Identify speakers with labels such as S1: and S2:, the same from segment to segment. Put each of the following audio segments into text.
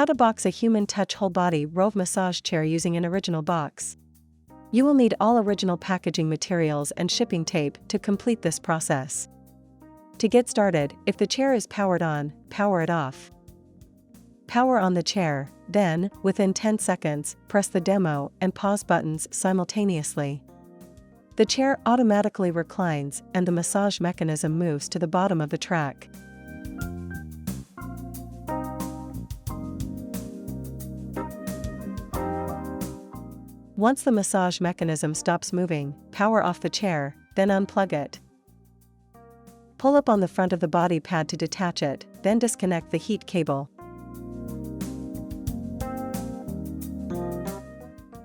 S1: How to box a Human Touch WholeBody ROVE massage chair using an original box. You will need all original packaging materials and shipping tape to complete this process. To get started, if the chair is powered on, power it off. Power on the chair, then, within 10 seconds, press the demo and pause buttons simultaneously. The chair automatically reclines and the massage mechanism moves to the bottom of the track. Once the massage mechanism stops moving, power off the chair, then unplug it. Pull up on the front of the body pad to detach it, then disconnect the heat cable.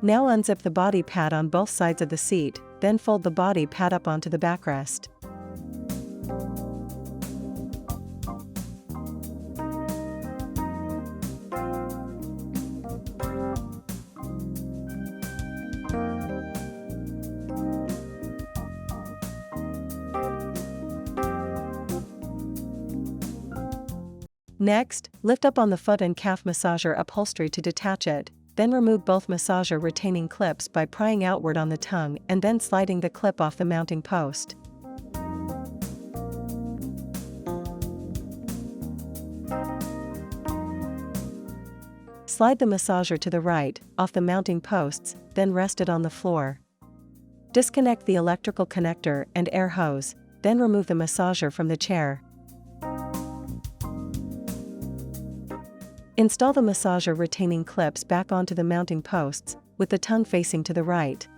S1: Now unzip the body pad on both sides of the seat, then fold the body pad up onto the backrest. Next, lift up on the foot and calf massager upholstery to detach it, then remove both massager retaining clips by prying outward on the tongue and then sliding the clip off the mounting post. Slide the massager to the right, off the mounting posts, then rest it on the floor. Disconnect the electrical connector and air hose, then remove the massager from the chair. Install the massager retaining clips back onto the mounting posts, with the tongue facing to the right.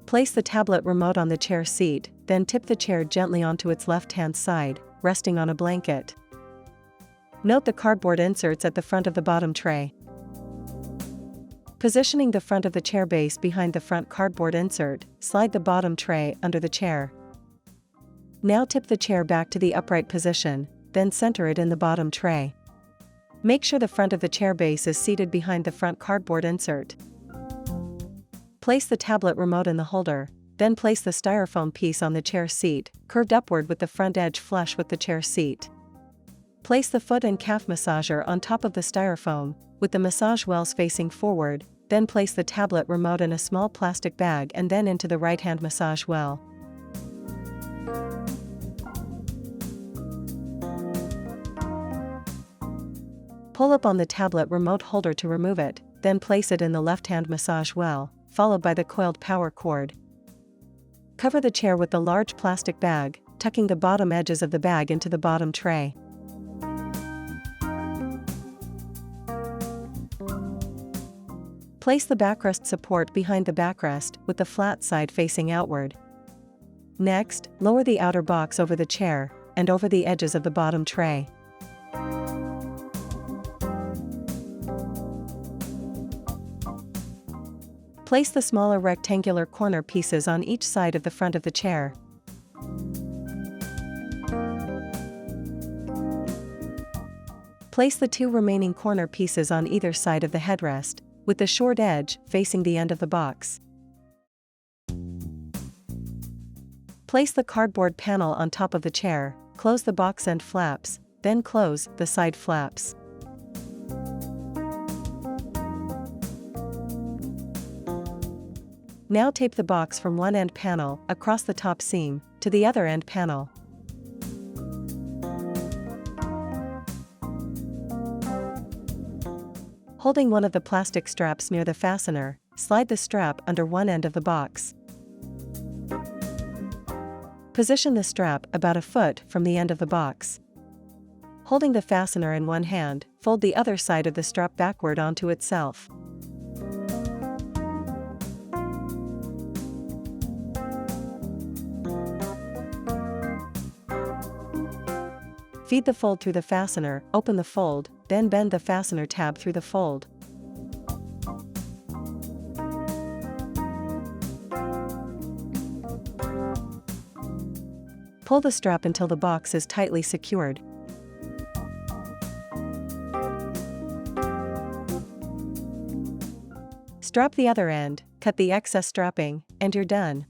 S1: Place the tablet remote on the chair seat, then tip the chair gently onto its left-hand side, resting on a blanket. Note the cardboard inserts at the front of the bottom tray. Positioning the front of the chair base behind the front cardboard insert, slide the bottom tray under the chair. Now tip the chair back to the upright position, then center it in the bottom tray. Make sure the front of the chair base is seated behind the front cardboard insert. Place the tablet remote in the holder, then place the styrofoam piece on the chair seat, curved upward with the front edge flush with the chair seat. Place the foot and calf massager on top of the styrofoam, with the massage wells facing forward, then place the tablet remote in a small plastic bag and then into the right-hand massage well. Pull up on the tablet remote holder to remove it, then place it in the left-hand massage well, followed by the coiled power cord. Cover the chair with the large plastic bag, tucking the bottom edges of the bag into the bottom tray. Place the backrest support behind the backrest with the flat side facing outward. Next, lower the outer box over the chair, and over the edges of the bottom tray. Place the smaller rectangular corner pieces on each side of the front of the chair. Place the two remaining corner pieces on either side of the headrest, with the short edge facing the end of the box. Place the cardboard panel on top of the chair, close the box end flaps, then close the side flaps. Now tape the box from one end panel across the top seam to the other end panel. Holding one of the plastic straps near the fastener, slide the strap under one end of the box. Position the strap about a foot from the end of the box. Holding the fastener in one hand, fold the other side of the strap backward onto itself. Feed the fold through the fastener, open the fold, then bend the fastener tab through the fold. Pull the strap until the box is tightly secured. Strap the other end, cut the excess strapping, and you're done.